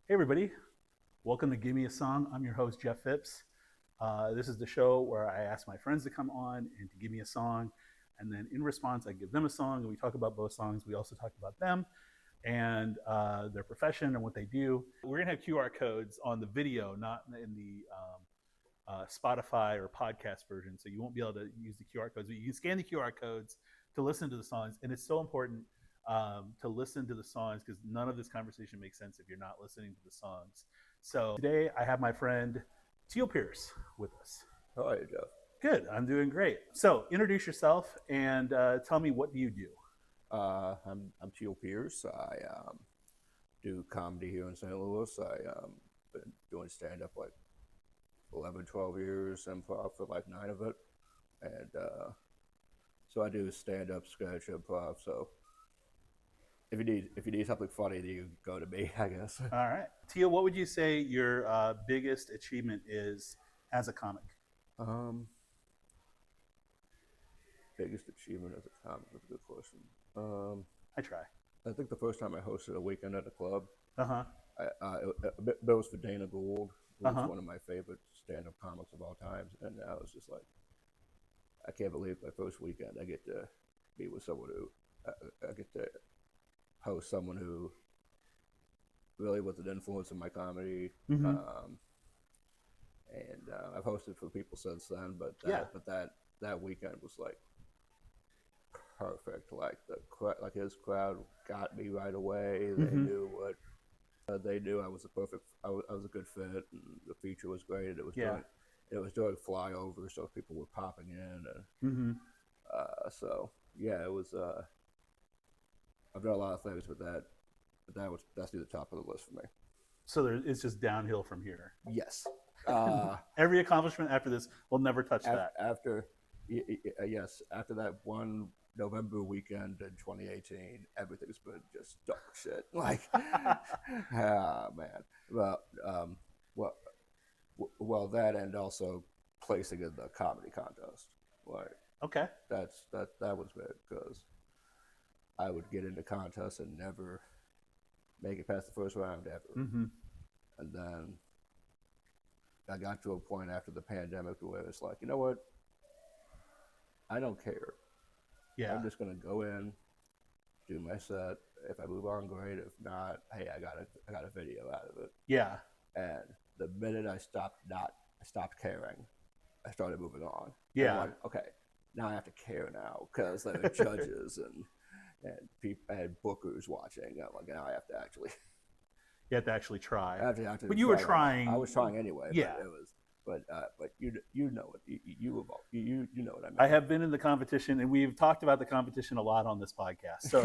Hey everybody, welcome to Gimme A Song. I'm your host, Jeff Phipps. This is the show where I ask my friends to come on and to give me a song. And then in response, I give them a song and we talk about both songs. We also talk about them and their profession and what they do. We're gonna have QR codes on the video, not in the Spotify or podcast version. So you won't be able to use the QR codes, but you can scan the QR codes to listen to the songs. And it's so important to listen to the songs because none of this conversation makes sense if you're not listening to the songs. So today I have my friend Tiel Pearce with us. How are you, Jeff? Good, I'm doing great. So introduce yourself and tell me, what do you do? I'm Tiel Pearce. I do comedy here in St. Louis. I been doing stand-up like 11, 12 years, improv for like 9 of it. And so I do stand-up, sketch, improv. So if you need something funny, then you go to me, I guess. All right. Tiel, what would you say your biggest achievement is as a comic? Biggest achievement as a comic, that's a good question. I try. I think the first time I hosted a weekend at a club, Uh-huh. it was for Dana Gould, who was one of my favorite stand-up comics of all times, and I was just like, I can't believe my first weekend I get to be with someone who I get to host someone who really was an influence in my comedy. And I've hosted for people since then, but that weekend was like perfect. Like his crowd got me right away. They knew what they knew. I was I was a good fit, and the feature was great. It was doing flyovers, so people were popping in. So yeah, it was. I've done a lot of things, but that's near the top of the list for me. So it's just downhill from here. Yes. Every accomplishment after this will never touch that. After that one November weekend in 2018, everything's been just dog shit. Like, man. Well, that and also placing in the comedy contest. Like, okay, that was big because I would get into contests and never make it past the first round ever. And then I got to a point after the pandemic where it's like, you know what? I don't care. Yeah. I'm just gonna go in, do my set. If I move on, great. If not, hey, I got a video out of it. Yeah. And the minute I stopped caring, I started moving on. Yeah. I'm like, okay, now I have to care now because there are judges and people and bookers watching. I'm like, now I have to actually. You have to actually try. But you were trying. I was trying anyway. Yeah. But you know it. You know what I mean. I have been in the competition, and we've talked about the competition a lot on this podcast. So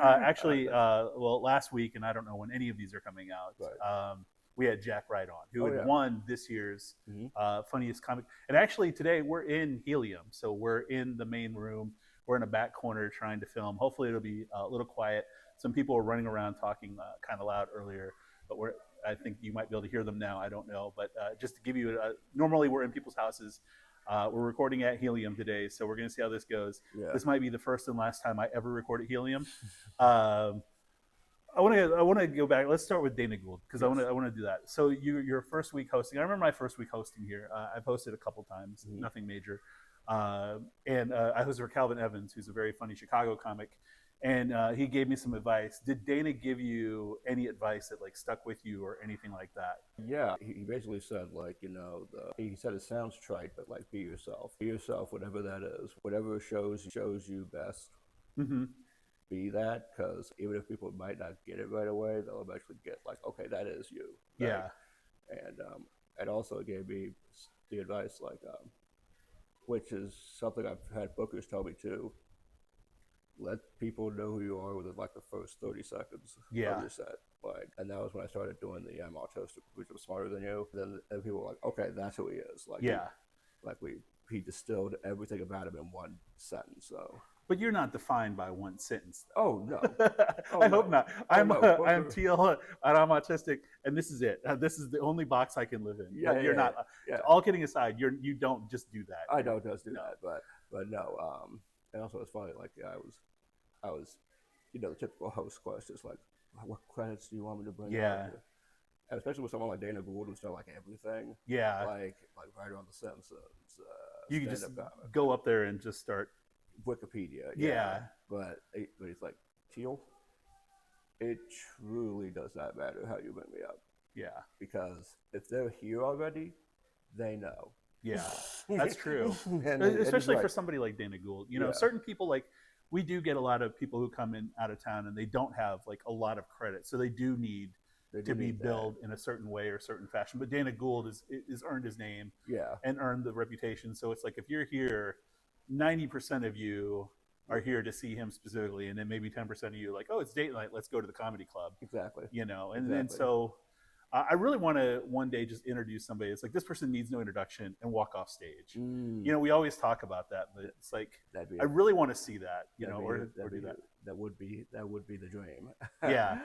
actually, well, last week, and I don't know when any of these are coming out. Right. We had Jack Wright on, who had won this year's funniest comic. And actually, today we're in Helium, so we're in the main room. We're in a back corner trying to film. Hopefully, it'll be a little quiet. Some people were running around talking kind of loud earlier, but I think you might be able to hear them now. I don't know. But just to give you normally we're in people's houses. We're recording at Helium today, so we're going to see how this goes. Yeah. This might be the first and last time I ever record at Helium. I want to go back. Let's start with Dana Gould because I want to do that. So your first week hosting. I remember my first week hosting here. I've hosted a couple times, nothing major. And I hosted for Calvin Evans, who's a very funny Chicago comic. And he gave me some advice. Did Dana give you any advice that like stuck with you or anything like that? Yeah, he basically said like, you know, he said it sounds trite, but like be yourself. Be yourself, whatever that is. Whatever shows you best. Be that, because even if people might not get it right away, they'll eventually get like, okay, that is you. Right? Yeah. And also gave me the advice like, which is something I've had bookers tell me too. Let people know who you are within like the first 30 seconds of your set. Like, and that was when I started doing the I'm autistic, which was smarter than you. Then people were like, okay, that's who he is. Like, he distilled everything about him in one sentence. So. But you're not defined by one sentence, though. Oh no! I hope not. I'm Tiel, and I'm autistic, and this is it. This is the only box I can live in. Yeah, you're not. Yeah. All kidding aside, you don't just do that. I don't just do that, but no. And also, it's funny. Like I was, you know, the typical host questions like, what credits do you want me to bring Yeah. up? And especially with someone like Dana Gould who's done like everything. Yeah. Like writer on The Simpsons. You can just comic. go up there and just start. Wikipedia. Yeah. But it's like, Tiel, it truly does not matter how you bring me up. Yeah. Because if they're here already, they know. Yeah, that's true. and Especially for somebody like Dana Gould. You know, Yeah. certain people, like, we do get a lot of people who come in out of town and they don't have like a lot of credit. So they do need to be billed in a certain way or certain fashion. But Dana Gould is earned his name Yeah. and earned the reputation. So it's like, if you're here, 90% of you are here to see him specifically, and then maybe 10% of you like, oh, it's date night, let's go to the comedy club. Exactly. You know, and then so I really want to one day just introduce somebody. It's like, this person needs no introduction and walk off stage. You know, we always talk about that, but it's like, I really want to see that, you know, or do that. That would be the dream. Yeah.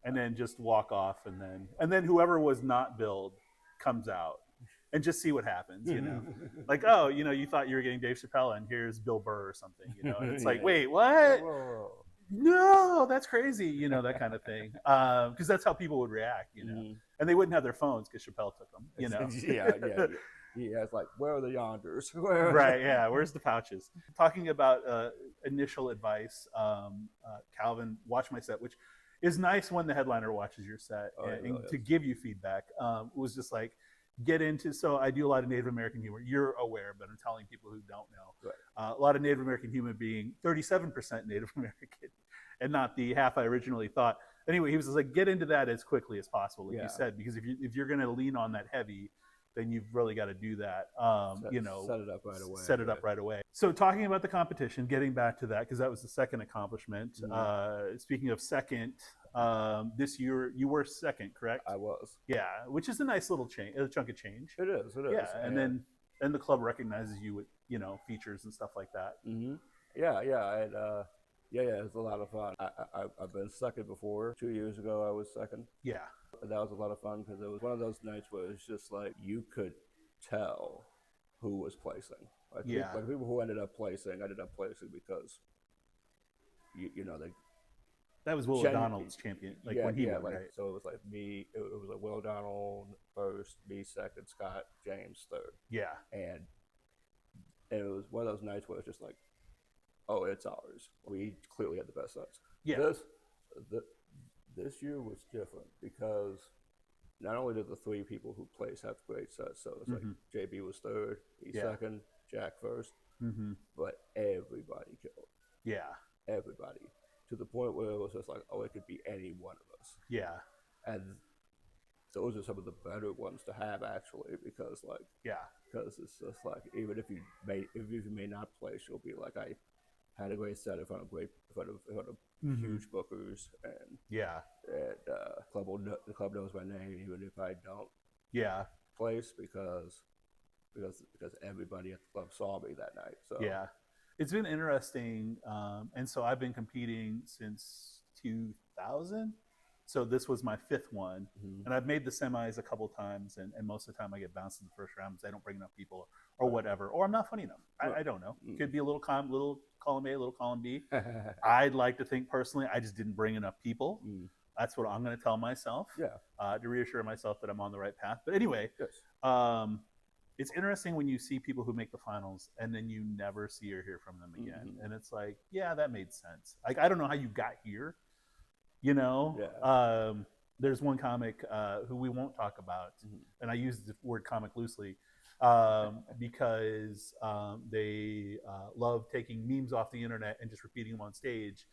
And then just walk off, and then whoever was not billed comes out and just see what happens, you know. Like, oh, you know, you thought you were getting Dave Chappelle and here's Bill Burr or something, you know. And it's like, wait, what? Whoa. No, that's crazy, you know, that kind of thing. Because that's how people would react, you know. And they wouldn't have their phones because Chappelle took them, you know. Yeah, it's like, where are the yonders? Right, yeah, where's the pouches? Talking about initial advice, Calvin, watch my set, which is nice when the headliner watches your set and to give you feedback. Was just like, get into, so I do a lot of Native American humor. You're aware, but I'm telling people who don't know. Right. A lot of Native American humor being 37% Native American and not the half I originally thought. Anyway, he was just like, get into that as quickly as possible, like you said, because if you're going to lean on that heavy, then you've really got to do that. You know, set it up right away. Set it up right away. So talking about the competition, getting back to that, because that was the second accomplishment. Speaking of second, this year you were second, correct? I was. Yeah, which is a nice little change, a chunk of change. It is. Yeah, and then the club recognizes you with, you know, features and stuff like that. Yeah, it's a lot of fun. I've been second before. 2 years ago, I was second. Yeah. That was a lot of fun because it was one of those nights where it's just like, you could tell who was placing. Like, people who ended up placing because, you know, that was Will O'Donnell's champion, like when he won, like, right? So it was like me, it was like Will O'Donnell first, me second, Scott, James third. Yeah. And it was one of those nights where it's just like, oh, it's ours. We clearly had the best sets. Yeah. This year was different because not only did the three people who placed have great sets, so it's like JB was third, he second, Jack first, but everybody killed. Yeah. Everybody. To the point where it was just like, oh, it could be any one of us. Yeah. And those are some of the better ones to have, actually, because because it's just like, even if you may not place, you'll be like, I had a great set in front of huge bookers, and the club knows my name even if I don't place because everybody at the club saw me that night. So it's been interesting, and so I've been competing since 2000. So this was my fifth one, and I've made the semis a couple times, and most of the time I get bounced in the first round because I don't bring enough people or whatever, or I'm not funny enough. I don't know. Could be a little column A, a little column B. I'd like to think personally I just didn't bring enough people. That's what I'm going to tell myself to reassure myself that I'm on the right path. But anyway, it's interesting when you see people who make the finals and then you never see or hear from them again. And it's like, yeah, that made sense. Like, I don't know how you got here. You know, there's one comic who we won't talk about, and I use the word comic loosely because they love taking memes off the internet and just repeating them on stage.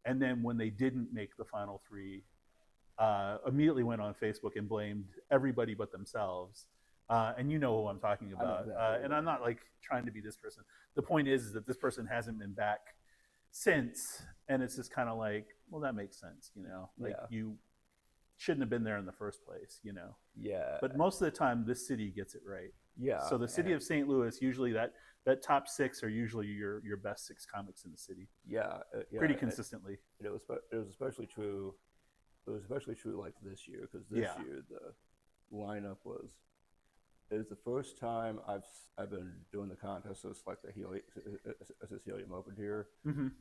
And then when they didn't make the final three, immediately went on Facebook and blamed everybody but themselves. And you know who I'm talking about. And I'm not like trying to be this person. The point is that this person hasn't been back since, and it's just kind of like, well, that makes sense, you know, like you shouldn't have been there in the first place, you know. But most of the time this city gets it right. So the city of St. Louis, usually that top six are usually your best six comics in the city. Pretty consistently. It was especially true. It was especially true like this year, because this year the lineup was. It was the first time I've been doing the contest as like the Helium Open here, and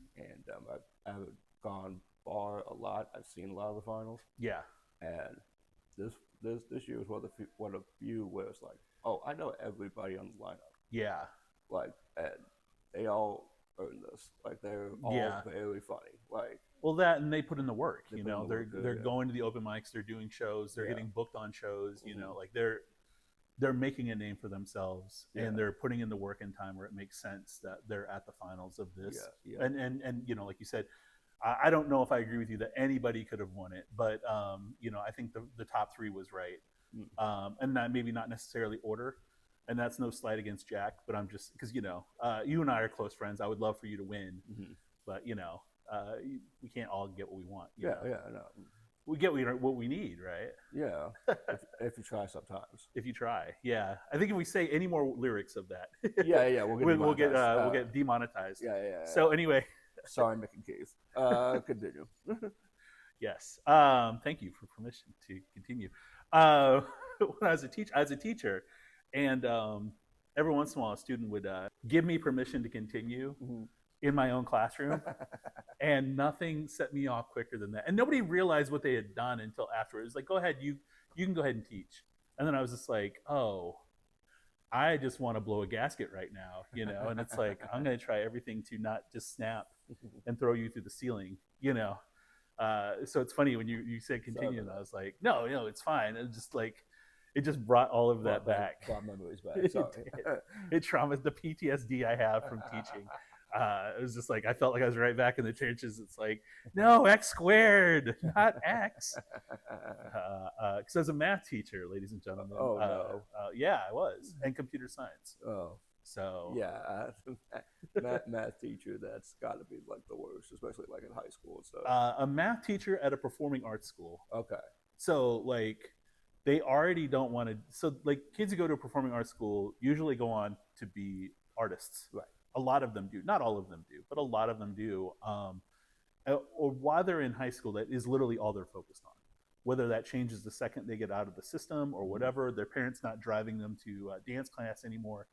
I haven't gone bar a lot. I've seen a lot of the finals. Yeah. And this year was one of the few where it's like, oh, I know everybody on the lineup. Yeah. Like, and they all earn this. Like, they're all very funny. Like, well, that, and they put in the work. You know, they're going to the open mics, they're doing shows, they're getting booked on shows. You know, like they're making a name for themselves, and they're putting in the work and time where it makes sense that they're at the finals of this. And you know, like you said, I don't know if I agree with you that anybody could have won it, but you know, I think the top three was right, and that maybe not necessarily order, and that's no slight against Jack, but I'm just because you know, you and I are close friends. I would love for you to win, but you know, we can't all get what we want. You know? I know. We get what we need, right? Yeah, if you try sometimes. If you try, yeah. I think if we say any more lyrics of that, we'll get demonetized. Yeah. So anyway. Sorry, Mick and Keith. Continue. Yes. Thank you for permission to continue. When I was a teacher, and every once in a while, a student would give me permission to continue in my own classroom, and nothing set me off quicker than that. And nobody realized what they had done until afterwards. It was like, go ahead, you can go ahead and teach. And then I was just like, oh, I just want to blow a gasket right now, you know. And it's like, I'm going to try everything to not just snap and throw you through the ceiling, you know. So it's funny when you said continue, and I was like, no, it's fine. It just like, it just brought all of that back. Brought memories back. Sorry. It traumatized the PTSD I have from teaching. It was just like, I felt like I was right back in the trenches. It's like, no, X squared, not X. Because as a math teacher, ladies and gentlemen, yeah, I was, and computer science. Oh, so yeah, math teacher, that's got to be like the worst, especially like in high school. So a math teacher at a performing arts school. Okay. So like, they already don't want to. So like, kids who go to a performing arts school usually go on to be artists. Right. A lot of them do. Not all of them do, but a lot of them do. Or while they're in high school, that is literally all they're focused on. Whether that changes the second they get out of the system or whatever, their parents not driving them to dance class anymore,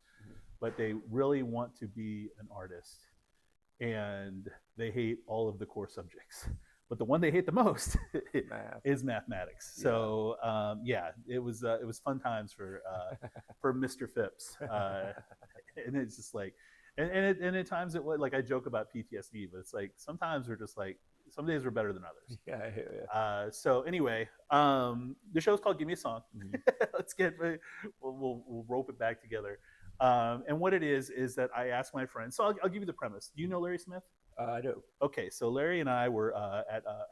but they really want to be an artist, and they hate all of the core subjects. But the one they hate the most is mathematics. So it was fun times for Mr. Phipps, and it's just like. And at times it was like, I joke about PTSD, but it's like sometimes we're just like, some days we're better than others. Yeah, I hear you. So anyway, the show's called Gimme A Song. Let's we'll rope it back together. And what it is that I asked my friends. So I'll give you the premise. Do you know Larry Smith? I do. Okay, so Larry and I were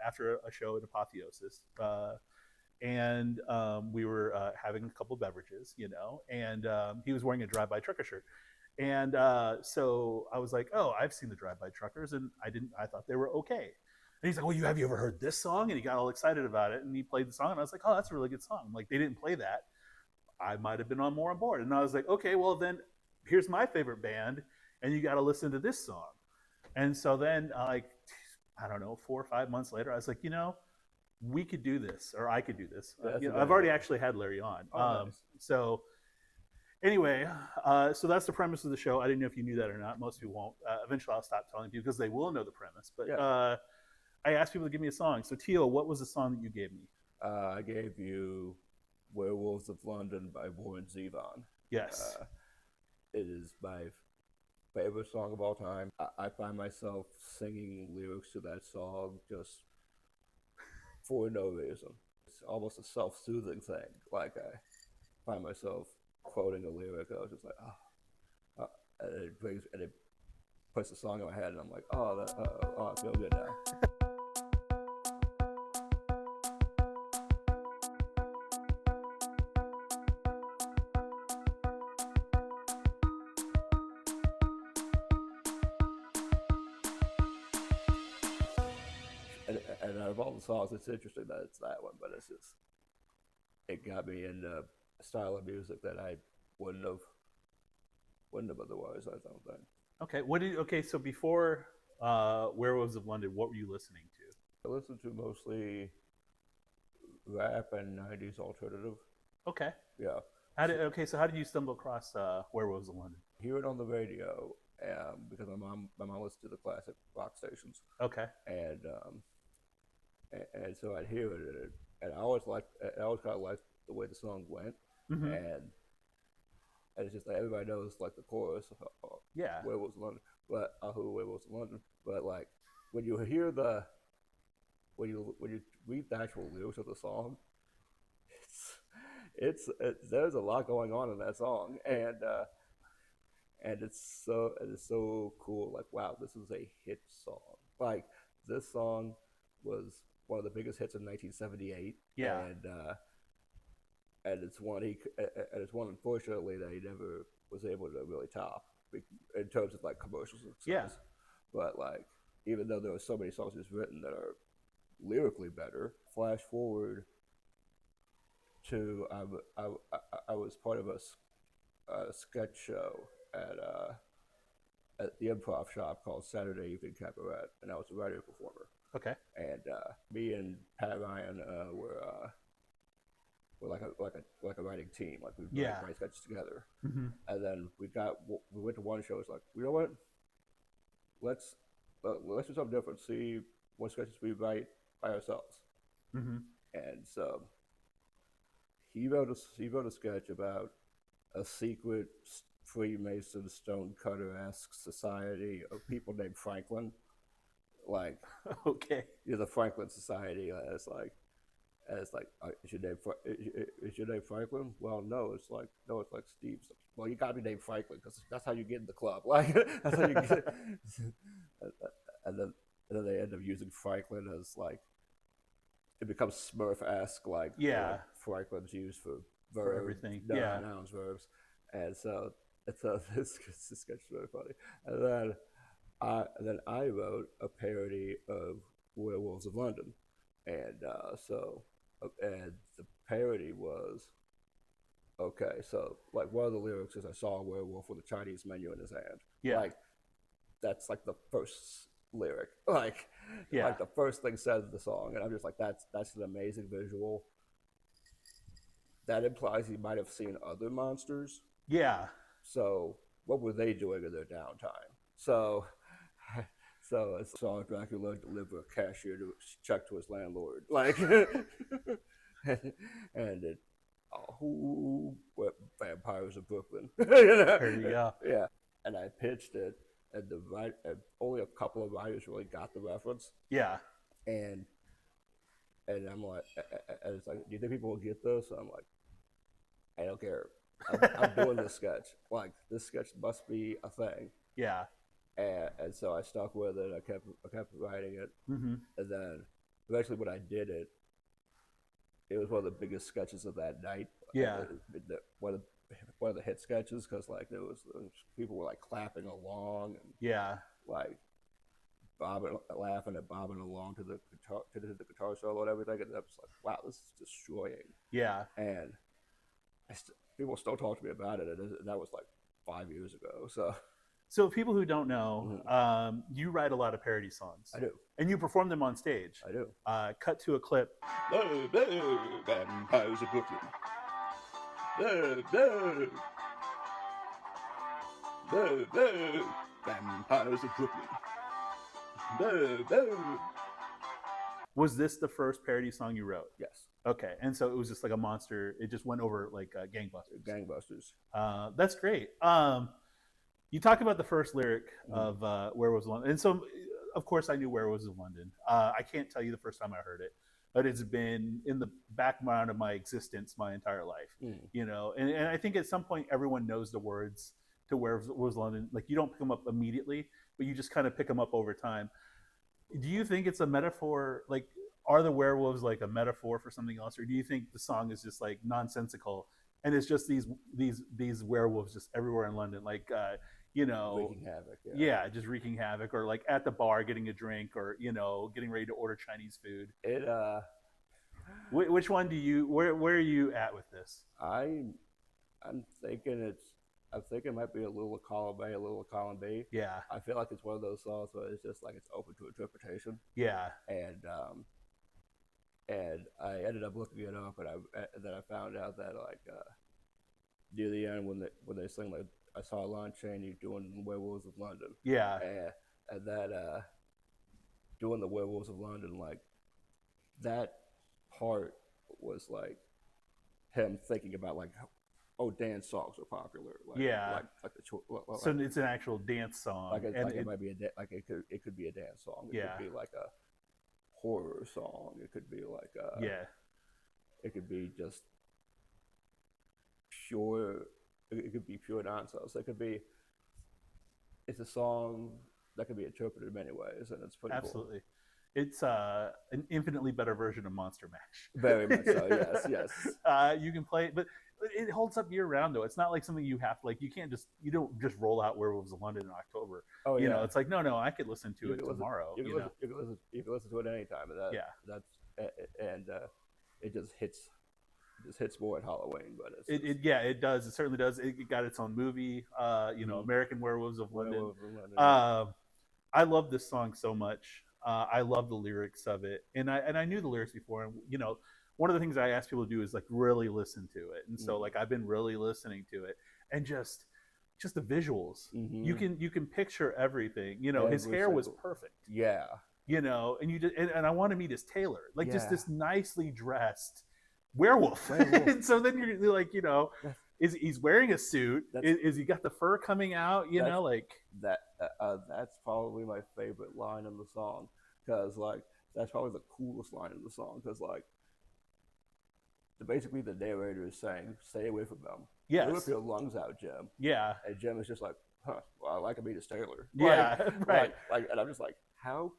after a show at Apotheosis, and we were having a couple of beverages, you know, and he was wearing a drive-by trucker shirt. And so I was like, oh, I've seen the Drive-By Truckers, and I thought they were okay. And he's like, well, have you ever heard this song? And he got all excited about it, and he played the song, and I was like, oh, that's a really good song. Like, they didn't play that. I might have been more on board. And I was like, okay, well, then here's my favorite band, and you got to listen to this song. And so then, like, I don't know, 4 or 5 months later, I was like, you know, we could do this, or I could do this. I've already actually had Larry on. Nice. So anyway, so that's the premise of the show. I didn't know if you knew that or not. Most people won't. Eventually, I'll stop telling people because they will know the premise. But I asked people to give me a song. So, Tiel, what was the song that you gave me? I gave you Werewolves of London by Warren Zevon. Yes. It is my favorite song of all time. I find myself singing lyrics to that song just for no reason. It's almost a self-soothing thing. Like, I find myself quoting a lyric, I was just like, and it puts the song in my head, and I'm like, I feel good now. And out of all the songs, it's interesting that it's that one, but it got me in a style of music that I wouldn't have otherwise, I don't think. Okay. So before Werewolves of London, what were you listening to? I listened to mostly rap and 90s alternative. Okay. Yeah. So how did you stumble across Werewolves of London? Hear it on the radio, because my mom listened to the classic rock stations. Okay. And and so I'd hear it, and I always kind of liked the way the song went, Mm-hmm. and it's just like everybody knows like the chorus, Yeah. Werewolves of London, but who Werewolves of London, but like when you hear when you read the actual lyrics of the song, there's a lot going on in that song, and it's so cool. Like wow, this is a hit song. Like this song was one of the biggest hits in 1978, Yeah. And it's one unfortunately that he never was able to really top in terms of like commercial success. Yeah. But like even though there are so many songs he's written that are lyrically better, flash forward to I was part of a sketch show at the improv shop called Saturday Evening Cabaret, and I was a writer performer. Okay. And me and Pat Ryan were like a writing team. Like we write sketches together. Mm-hmm. And then we went to one show. It's like, you know what? Let's do something different. See what sketches we write by ourselves. Mm-hmm. And so he wrote a sketch about a secret Freemason stonecutter-esque society of people named Franklin. Like, okay, the Franklin Society. It's like, is your name Franklin? Well, no, it's like Steve. Well, you gotta be named Franklin because that's how you get in the club. Like, that's how you get. and then they end up using Franklin as like, it becomes Smurf-esque, like Franklin's used for verbs, for everything, nouns, verbs, and so this sketch is really funny. And then I wrote a parody of Werewolves of London, and and the parody was okay. So like one of the lyrics is, "I saw a werewolf with a Chinese menu in his hand." Yeah, like that's like the first lyric, like the first thing said in the song, and I'm just like, that's an amazing visual. That implies he might have seen other monsters. Yeah. So what were they doing in their downtime? So I saw Dracula deliver a cashier check to his landlord, like, and it, vampires of Brooklyn. There you go. Yeah, and I pitched it, and only a couple of writers really got the reference. Yeah, and I'm like, and it's like, do you think people will get this? And I'm like, I don't care. I'm doing this sketch. Like, this sketch must be a thing. Yeah. And so I stuck with it. I kept writing it, mm-hmm. and then eventually when I did it, it was one of the biggest sketches of that night. Yeah, one of the hit sketches, because like there was people were like clapping along and like laughing and bobbing along to the guitar solo and everything, and I was like, wow, this is destroying. Yeah, and people still talk to me about it, and that was like 5 years ago. So people who don't know, you write a lot of parody songs. I do. And you perform them on stage. I do. Cut to a clip. Vampires of Brooklyn. Vampires of Brooklyn. Was this the first parody song you wrote? Yes. Okay, and so it was just like a monster. It just went over like gangbusters. Gangbusters. That's great. You talk about the first lyric of Werewolves of London. And so, of course, I knew Werewolves of London. I can't tell you the first time I heard it, but it's been in the background of my existence my entire life. You know, and I think at some point everyone knows the words to Werewolves of London. Like, you don't pick them up immediately, but you just kind of pick them up over time. Do you think it's a metaphor? Like, are the werewolves like a metaphor for something else? Or do you think the song is just like nonsensical and it's just these werewolves just everywhere in London? Like, you know, wreaking havoc. Yeah, just wreaking havoc, or like at the bar getting a drink, or, you know, getting ready to order Chinese food. Which one do you? Where are you at with this? I'm thinking it might be a little column A, a little column B. Yeah. I feel like it's one of those songs where it's just like it's open to interpretation. Yeah. And I ended up looking it up, and then I found out that like near the end when they sing like, I saw Lon Chaney doing Werewolves of London. Yeah. And that doing the Werewolves of London, like that part was like him thinking about like, oh, dance songs are popular. Like, like the so it's an actual dance song, like and it might be like it could be a dance song. It could be like a horror song. It could be like it could be just pure. It could be pure nonsense. It could be. It's a song that can be interpreted in many ways, and it's pretty absolutely. Cool. It's an infinitely better version of Monster Mash. Very much so. Yes, yes. You can play it, but it holds up year round though. It's not like something you have to like. You don't just roll out Werewolves of London in October. Oh yeah. You know, it's like no, I could listen to it tomorrow. You can listen to it any time. And it just hits more at Halloween. But it does. It certainly does. It got its own movie. American Werewolves of London. I love this song so much. I love the lyrics of it, and I knew the lyrics before. And one of the things I ask people to do is like really listen to it. And so like I've been really listening to it, and just the visuals. You can picture everything. His hair was perfect. Yeah. And you just and I want to meet his tailor, like just this nicely dressed werewolf. And so then you're like, is he's wearing a suit? Is he got the fur coming out? That's probably my favorite line in the song, because like that's probably the coolest line in the song, because like basically the narrator is saying, "Stay away from them. Yes. Rip your lungs out, Jim." Yeah. And Jim is just like, "Huh? Well, I like to meet his tailor." Yeah. Right. And I'm just like, how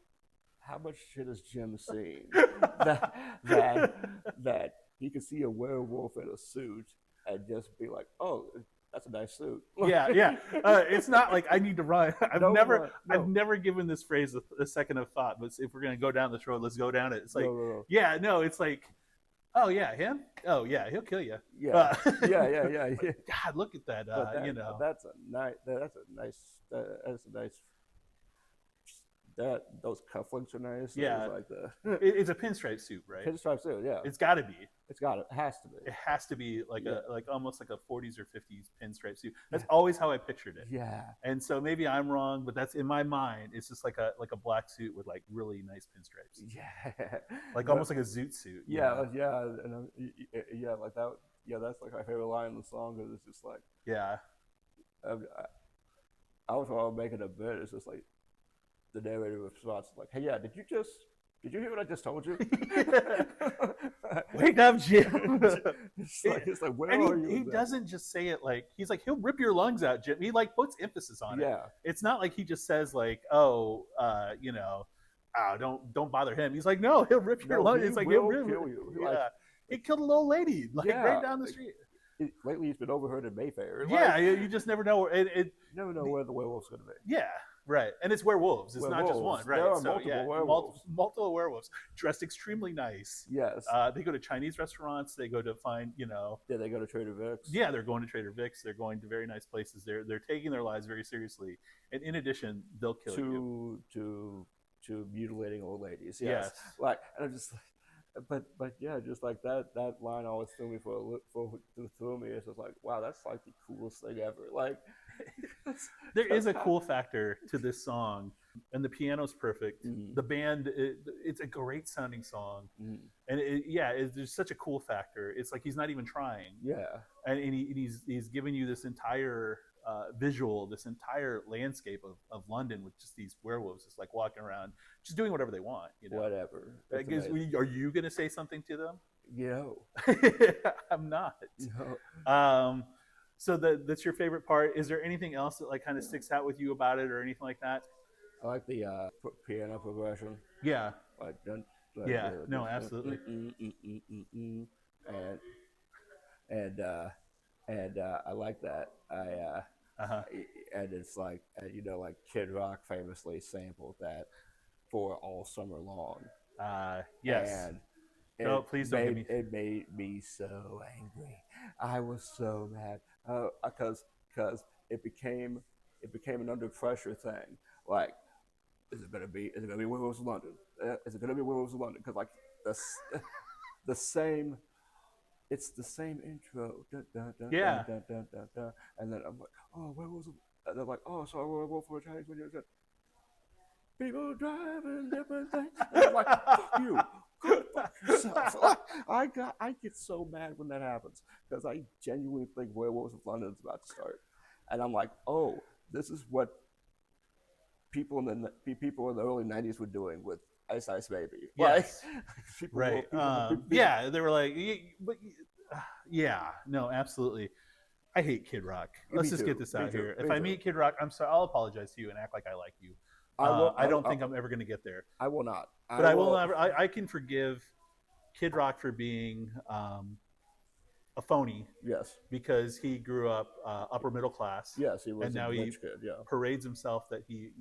much shit has Jim seen that he can see a werewolf in a suit and just be like, "Oh, that's a nice suit." Yeah. It's not like I need to run. I've never given this phrase a second of thought. But if we're gonna go down this road, let's go down it. It's like, it's like, oh yeah, him. Oh yeah, he'll kill you. Yeah, yeah. God, look at that. That's a nice. Those cufflinks are nice. Yeah, like it's a pinstripe suit, right? Pinstripe suit, yeah. It's got to be. It has to be. It has to be like almost like a 40s or 50s pinstripe suit. That's always how I pictured it. Yeah. And so maybe I'm wrong, but that's in my mind. It's just like a black suit with like really nice pinstripes. Yeah. Like almost like a zoot suit. Yeah, and like that. Yeah, that's like my favorite line in the song, because it's just like. Yeah. I was all making a bit. It's just like the narrator response like, "Hey, yeah, did you hear what I just told you?" Wake up, Jim. It's like, where are you? He doesn't just say it like, he's like, he'll rip your lungs out, Jim. He like puts emphasis on it. Yeah. It's not like he just says like, don't bother him. He's like, no, he'll rip your lungs. It's like, he'll kill you. Yeah. He killed a little lady right down the street. Lately, he's been overheard in Mayfair. Yeah, you just never know. Never know where the werewolf's going to be. Yeah. Right, and it's werewolves. It's not just one, right? There are multiple werewolves. Multiple werewolves dressed extremely nice. Yes. They go to Chinese restaurants. They go to find, Yeah, they go to Trader Vic's. Yeah, they're going to Trader Vic's. They're going to very nice places. They're taking their lives very seriously, and in addition, they'll kill you. To mutilating old ladies. Yes. Like, and I'm just like, but yeah, just like that line always threw me through me. It's just like, wow, that's like the coolest thing ever. Like. There is a cool factor to this song, and the piano's perfect. The band, it's a great sounding song, and there's such a cool factor. It's like he's not even trying. Yeah, and he's giving you this entire visual, this entire landscape of London with just these werewolves just like walking around, just doing whatever they want. Whatever. Are you going to say something to them? No, I'm not. No. So that's your favorite part. Is there anything else that like kind of sticks out with you about it, or anything like that? I like the piano progression. Yeah. No, absolutely. And I like that. And it's like like Kid Rock famously sampled that for All Summer Long. Yes. And please don't give me. It made me so angry. I was so mad because it became an under pressure thing. Like, is it gonna be Werewolves of London? Is it gonna be Werewolves of London? Because like the same, it's the same intro. Dun, dun, dun, yeah. Dun, dun, dun, dun, and then I'm like, oh, Werewolves. And they're like, oh, so werewolf for a Chinese video. People driving different things. And I'm like, fuck you. yourself. I get so mad when that happens because I genuinely think Werewolves of London is about to start, and I'm like, oh, this is what people in the early '90s were doing with Ice Ice Baby. Yes. Like, Right. Yeah, they were like, yeah, no, absolutely. I hate Kid Rock. Let's just get this out here. If I meet Kid Rock, I'm sorry. I'll apologize to you and act like I like you. I don't think I'm ever going to get there. I will not. But I will never. I can forgive Kid Rock for being a phony. Yes. Because he grew up upper middle class. Yes, he was. And now he parades himself that he,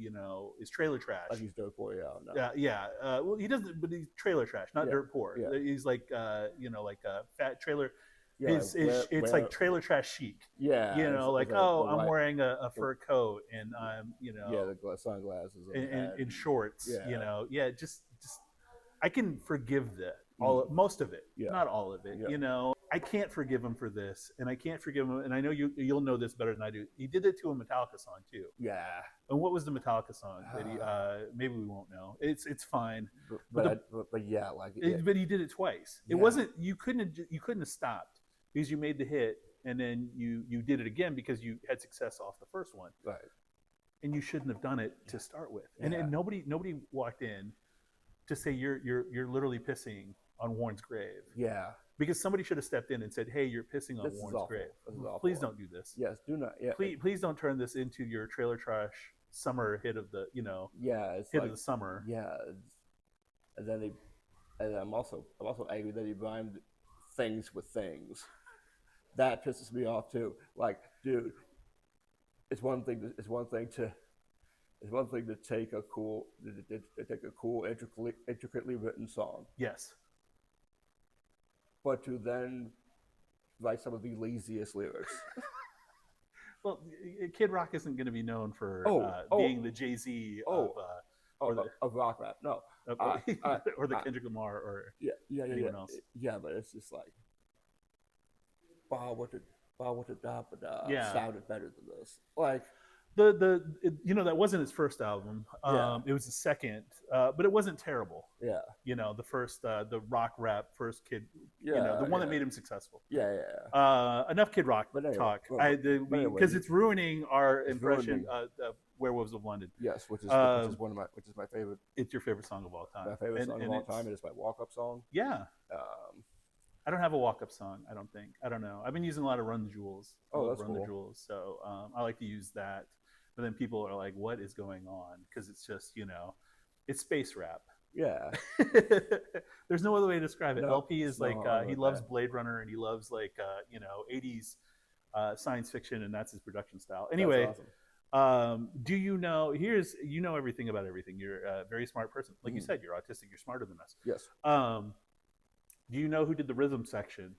is trailer trash. Like he's dirt poor, yeah. No. Yeah. Well, he doesn't, but he's trailer trash, not dirt poor. Yeah. He's like, like a fat trailer. Yeah, it's like trailer trash chic. Yeah. I'm wearing a fur coat and I'm, the sunglasses and shorts. Yeah. Just I can forgive that. Most of it, not all of it. Yeah. I can't forgive him for this, and I can't forgive him. And I know you'll know this better than I do. He did it to a Metallica song too. Yeah. And what was the Metallica song that he? Maybe we won't know. It's fine. But yeah, but he did it twice. Yeah. It wasn't. You couldn't have stopped because you made the hit, and then you did it again because you had success off the first one. Right. And you shouldn't have done it to start with. Yeah. And nobody walked in to say you're literally pissing on Warren's grave. Yeah. Because somebody should have stepped in and said, "Hey, you're pissing on Warren's grave. Please don't do this. Yes, do not. Yeah. Please don't turn this into your trailer trash summer hit of the hit of the summer." Yeah. And I'm also angry that he rhymed things with things. That pisses me off too. Like, dude, it's one thing to take a cool intricately written song. Yes. But to then write some of the laziest lyrics. Well, Kid Rock isn't going to be known for being the Jay-Z of rock rap. No, or the Kendrick Lamar or anyone else. Yeah, but it's just like, what the da sounded better than this. Like. That wasn't his first album. It was the second, but it wasn't terrible. Yeah. The first, the rock rap first Kid. The one that made him successful. Yeah. Enough Kid Rock talk. Because it's ruining our impression of Werewolves of London. Yes, which is my favorite. It's your favorite song of all time. My favorite song of all time. It is my walk-up song. Yeah. I don't have a walk-up song. I don't think. I don't know. I've been using a lot of Run the Jewels. That's Run cool. the Jewels. So I like to use that. But then people are like, "What is going on?" Because it's just, it's space rap. Yeah. There's no other way to describe it. LP is he loves Blade Runner and he loves 80s science fiction, and that's his production style. Anyway, awesome. Do you know everything about everything. You're a very smart person. Like you said, you're autistic. You're smarter than us. Yes. Do you know who did the rhythm section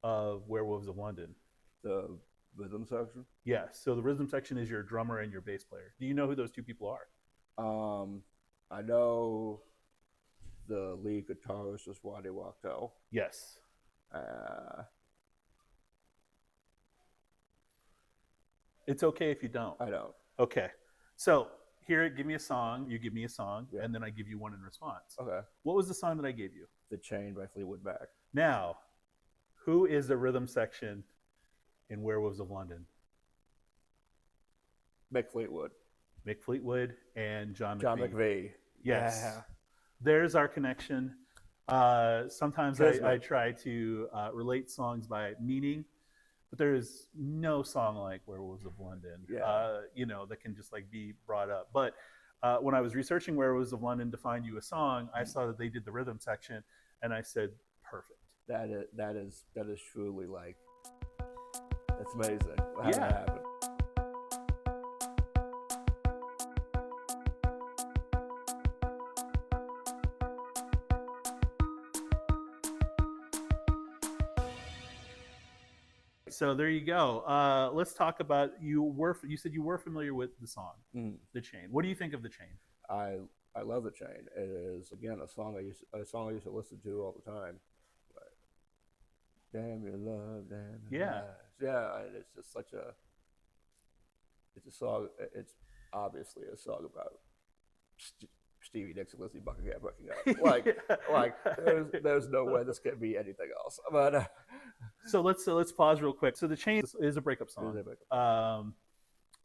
of Werewolves of London? The rhythm section? Yes. So the rhythm section is your drummer and your bass player. Do you know who those two people are? I know the lead guitarist is Waddy Wachtel. Yes. It's okay if you don't. I don't. Okay. So here, give me a song. You give me a song, and then I give you one in response. Okay. What was the song that I gave you? The Chain by Fleetwood Mac. Now, who is the rhythm section in Werewolves of London? Mick Fleetwood. Mick Fleetwood and John McVie. Yes. Yeah. There's our connection. Sometimes I try to relate songs by meaning, but there is no song like Werewolves of London, that can just be brought up. But when I was researching Werewolves of London to find you a song, I saw that they did the rhythm section, and I said, perfect. That is truly that's amazing. How that happened. So there you go. Let's talk about you said you were familiar with the song, The Chain. What do you think of The Chain? I love The Chain. It is, again, a song I used to listen to all the time. Damn your love, damn your lies. Yeah, and it's just it's a song. It's obviously a song about Stevie Nicks and Lindsey Buckingham breaking up. Like there's no way this could be anything else. But so let's pause real quick. So The Chain is a breakup song.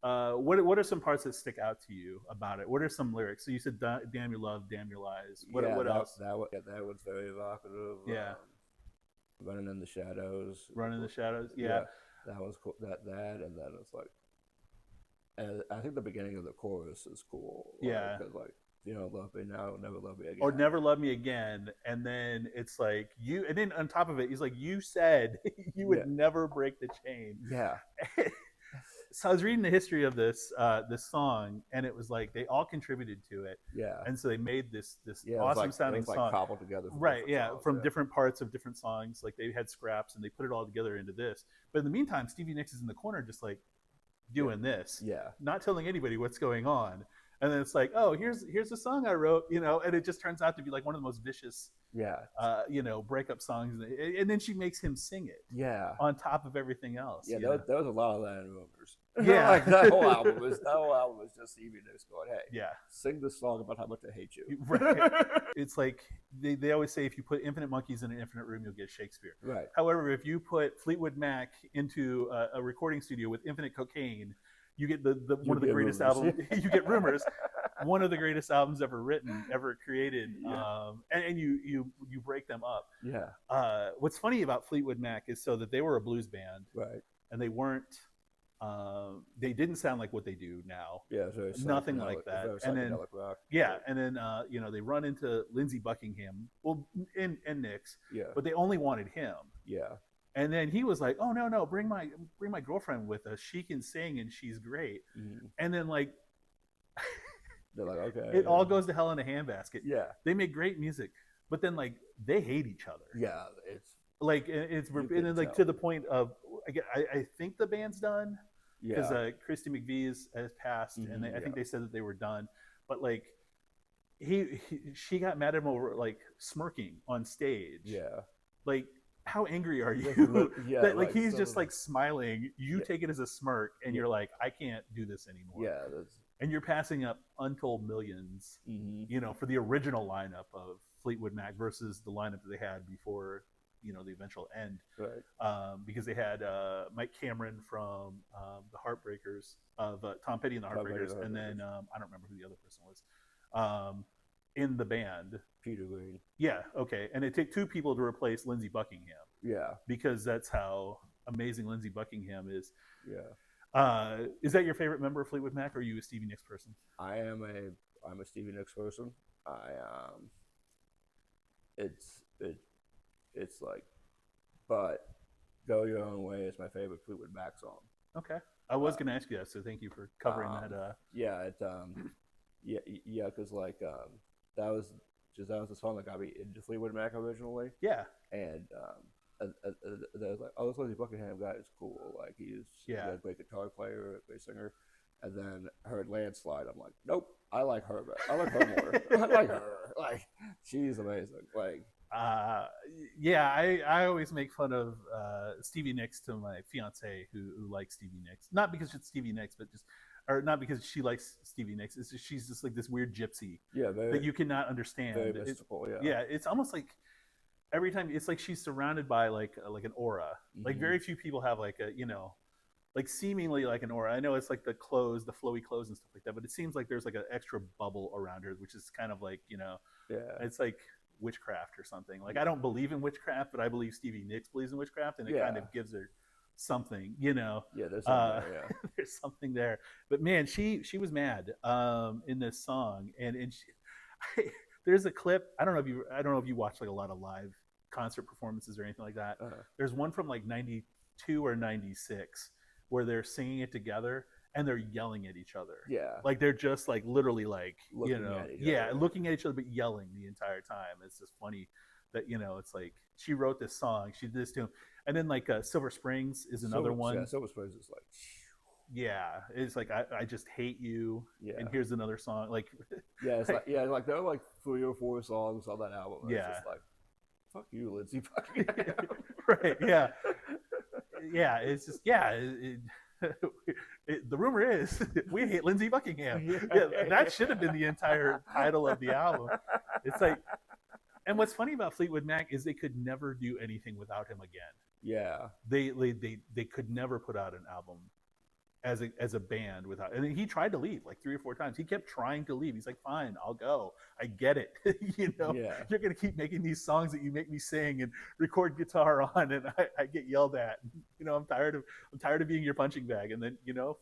What are some parts that stick out to you about it? What are some lyrics? So you said "Damn Your Love, Damn Your Lies." What else? That was very evocative. Yeah. Running in the Shadows. Running in the Shadows. Yeah. That was cool. That and then it's like, and I think the beginning of the chorus is cool. Yeah. Because like, you know, love me now, never love me again. Or never love me again. And then it's like and then on top of it, he's like, you said you would never break the chain. Yeah. So I was reading the history of this song, and it was like they all contributed to it. Yeah. And so they made this awesome sounding song. Cobbled together. Right. Yeah. From different parts of different songs. Like they had scraps and they put it all together into this. But in the meantime, Stevie Nicks is in the corner just like doing this. Yeah. Not telling anybody what's going on. And then it's like, oh, here's a song I wrote, you know, and it just turns out to be like one of the most vicious, you know, breakup songs. And then she makes him sing it, on top of everything else. Yeah, there was a lot of that in Rumors. Yeah, like that whole album was just Stevie Nicks going, hey, sing this song about how much I hate you. Right. It's like they always say, if you put infinite monkeys in an infinite room, you'll get Shakespeare. Right. However, if you put Fleetwood Mac into a recording studio with infinite cocaine, you get one of the greatest albums. You get Rumors, one of the greatest albums ever written, ever created. And you break them up. Yeah. What's funny about Fleetwood Mac is so that they were a blues band, right? And they weren't. They didn't sound like what they do now. Yeah, nothing like that. And then rock. And then you know, they run into Lindsey Buckingham, and Nicks, but they only wanted him. Yeah. And then he was like, "Oh no, bring my girlfriend with us. She can sing and she's great." Mm-hmm. And then like, they're like, "Okay." It all goes to hell in a handbasket. Yeah, they make great music, but then like they hate each other. Yeah, it's like and then like to the point of I think the band's done because Christy McVie has passed, and I think they said that they were done, but like she got mad at him over like smirking on stage. Yeah, like. How angry are you? That, like he's so, just like smiling. You take it as a smirk, and you're like, I can't do this anymore. Yeah, and you're passing up untold millions, you know, for the original lineup of Fleetwood Mac versus the lineup that they had before, you know, the eventual end. Right. Because they had Mike Cameron from the Heartbreakers, of Tom Petty and the Heartbreakers, and then I don't remember who the other person was. In the band, Peter Green. Yeah, okay, and it took two people to replace Lindsey Buckingham. Yeah, because that's how amazing Lindsey Buckingham is. Yeah. Is that your favorite member of Fleetwood Mac, or are you a Stevie Nicks person? I'm a Stevie Nicks person. It's like, but Go Your Own Way is my favorite Fleetwood Mac song. Okay, I was going to ask you that, so thank you for covering that. Yeah, because like that was the song that got me into Fleetwood Mac originally. Yeah, and they was like, oh, this Lindsey Buckingham guy is cool. Like he's a great guitar player, a great singer. And then heard Landslide. I'm like, nope, I like her better. I like her more. I like her. Like she's amazing. Like. I always make fun of Stevie Nicks to my fiance who likes Stevie Nicks, not because it's Stevie Nicks, but just. Or not because she likes Stevie Nicks. It's just, she's just like this weird gypsy that you cannot understand. Very mystical, it's almost like every time it's like she's surrounded by like an aura. Mm-hmm. Like very few people have like a, you know, like seemingly like an aura. I know it's like the clothes, the flowy clothes and stuff like that, but it seems like there's like an extra bubble around her, which is kind of like, you know, it's like witchcraft or something. Like I don't believe in witchcraft, but I believe Stevie Nicks believes in witchcraft, and it kind of gives her something, you know. Yeah, there's something there, there's something there. But man, she was mad in this song, and there's a clip. I don't know if you watch like a lot of live concert performances or anything like that. There's one from like 92 or 96 where they're singing it together and they're yelling at each other. Yeah, like they're just like literally like looking you know at each other. Looking at each other but yelling the entire time. It's just funny that, you know, it's like she wrote this song, she did this to him. And then like Silver Springs is another one. Yeah, Silver Springs is like, it's like I just hate you. Yeah. And here's another song. Like it's like like there are like 3 or 4 songs on that album. It's just like, fuck you, Lindsey Buckingham. Right. Yeah. Yeah. It's just The rumor is we hate Lindsey Buckingham. Yeah, that should have been the entire title of the album. It's like, and what's funny about Fleetwood Mac is they could never do anything without him again. Yeah. They could never put out an album as a band without, and he tried to leave like 3 or 4 times. He kept trying to leave. He's like, fine, I'll go. I get it. You know, you're gonna keep making these songs that you make me sing and record guitar on, and I get yelled at. You know, I'm tired of being your punching bag. And then, you know,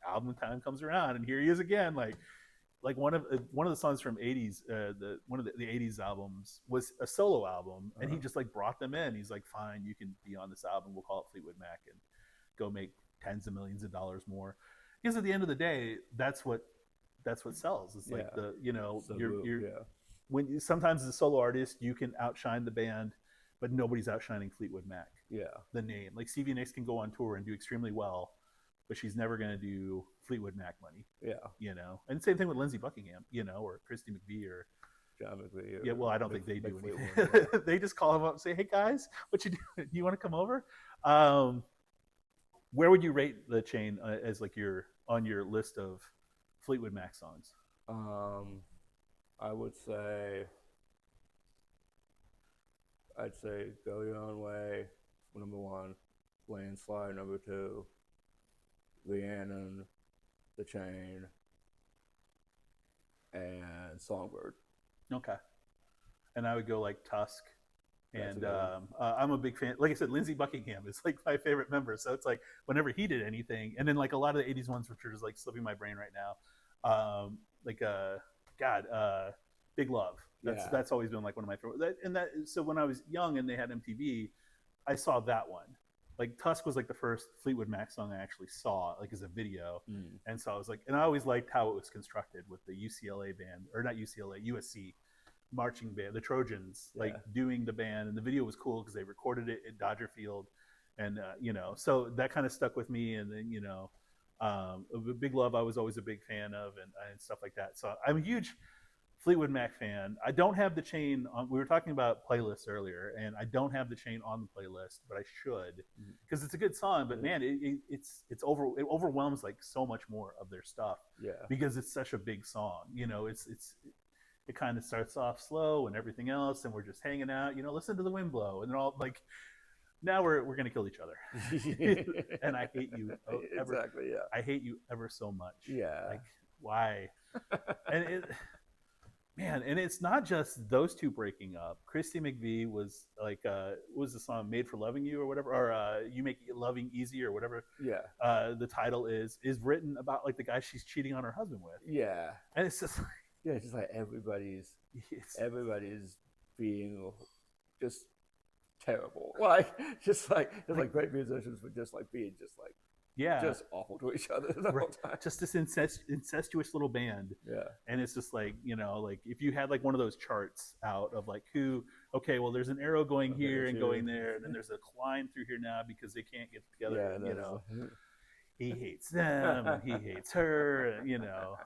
album time comes around, and here he is again. Like one of the songs from '80s, one of the '80s albums was a solo album, and he just like brought them in. He's like, fine, you can be on this album. We'll call it Fleetwood Mac, and go make tens of millions of dollars more. Because at the end of the day, that's what sells. It's like the, you know, So you're when sometimes as a solo artist you can outshine the band, but nobody's outshining Fleetwood Mac. Yeah. The name, like Stevie Nicks can go on tour and do extremely well, but she's never going to do Fleetwood Mac money. Yeah. You know, and same thing with Lindsey Buckingham, you know, or Christy McVie or John McVie. yeah. Well, I don't think they do anything. They just call him up and say, "Hey guys, what you doing? You want to come over?" Where would you rate the Chain as like on your list of Fleetwood Mac songs? I would say, Go Your Own Way, number 1, Landslide, number 2, Rhiannon, The Chain, and Songbird. Okay. And I would go like Tusk. And I'm a big fan. Like I said, Lindsey Buckingham is like my favorite member. So it's like whenever he did anything, and then like a lot of the '80s ones, which are just like slipping my brain right now, Big Love. That's always been like one of my favorite. So when I was young and they had MTV, I saw that one. Like Tusk was like the first Fleetwood Mac song I actually saw like as a video, and so I was like, and I always liked how it was constructed with the UCLA band, or not UCLA, USC marching band, the Trojans, like doing the band, and the video was cool because they recorded it at Dodger Field, and you know, so that kind of stuck with me. And then, you know, Big Love I was always a big fan of, and stuff like that. So I'm a huge Fleetwood Mac fan. I don't have the Chain on. We were talking about playlists earlier, and I don't have the Chain on the playlist, but I should, because it's a good song. But man, it overwhelms like so much more of their stuff. Yeah, because it's such a big song. You know, it kind of starts off slow and everything else, and we're just hanging out, you know, listen to the wind blow, and they're all like, now we're gonna kill each other. And I hate you ever. Exactly, yeah. I hate you ever so much. Yeah. Like, why? And and it's not just those two breaking up. Christy McVie was like, what was the song, Made for Loving You or whatever, or You Make Loving Easy or whatever. Yeah. The title is written about like the guy she's cheating on her husband with. Yeah. And it's just like, yeah, it's just like everybody's being just terrible. Like just like great musicians, but just like being just like just awful to each other the whole time. Just this incestuous little band. Yeah. And it's just like, you know, like if you had like one of those charts out of like well, there's an arrow going here and going there, and then there's a line through here now because they can't get together. Yeah, you know, he hates them and he hates her. You know.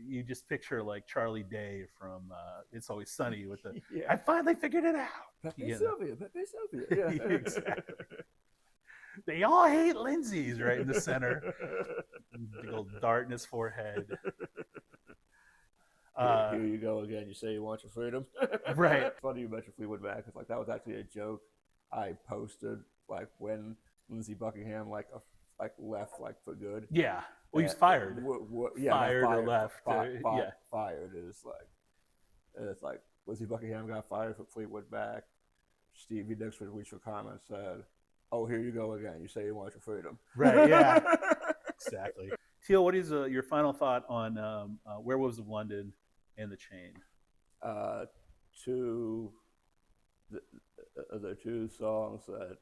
You just picture like Charlie Day from It's Always Sunny with the I finally figured it out. Pepe Sylvia. Yeah. Exactly. They all hate Lindsay's right in the center. Big old dart in his forehead. Here you go again. You say you want your freedom. Right. It's funny you mentioned Fleetwood Mac, because like that was actually a joke I posted like when Lindsey Buckingham left like for good. Yeah. Well, he was fired. Fired or left. Fired is like, it's like Lindsey Buckingham got fired from Fleetwood Mac. Stevie Nicks reached for comment said, "Oh, here you go again. You say you want your freedom." Right. Yeah. Exactly. Tiel, what is your final thought on Werewolves of London and The Chain? The two songs that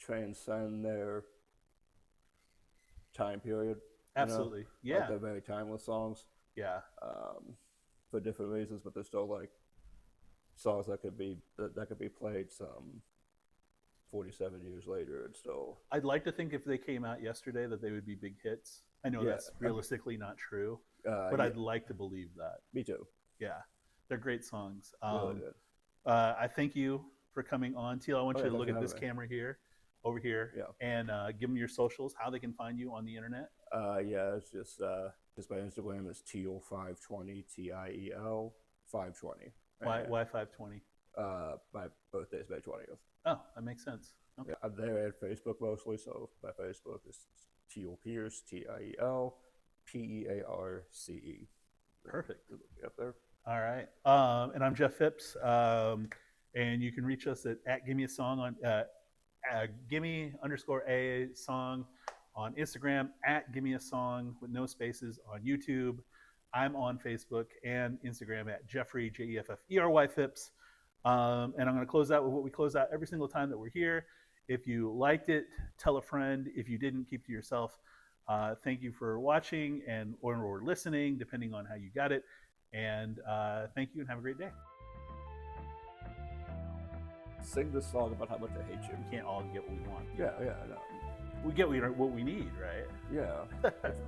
transcend their time period. Absolutely. Yeah. Like they're very timeless songs. Yeah. For different reasons, but they're still like songs that could be played some 47 years later and still. I'd like to think if they came out yesterday that they would be big hits. I know that's realistically not true, but I'd like to believe that. Me too. Yeah. They're great songs. Really good. I thank you for coming on. Teal, I want you to look at this camera here, over here, and give them your socials, how they can find you on the internet. Yeah, it's just my Instagram is Tiel520, Tiel 520. Why 520? My birthday is May 20th. Oh, that makes sense. Okay. Yeah, I'm there at Facebook mostly, so my Facebook is Tiel Pearce, Tiel Pearce. Perfect. Up there. All right. And I'm Jeff Phipps. And you can reach us at Gimme A Song on Gimme_A Song on Instagram, at Gimme A Song with no spaces on YouTube. I'm on Facebook and Instagram at Jeffrey, Jefffery Phipps. And I'm going to close out with what we close out every single time that we're here. If you liked it, tell a friend. If you didn't, keep to yourself. Thank you for watching or listening, depending on how you got it. And thank you and have a great day. Sing this song about how much I hate you. We can't all get what we want. Yeah, no. We get what we need, right? Yeah,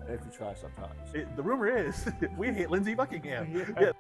if you try sometimes. The rumor is we hate Lindsey Buckingham. Yeah.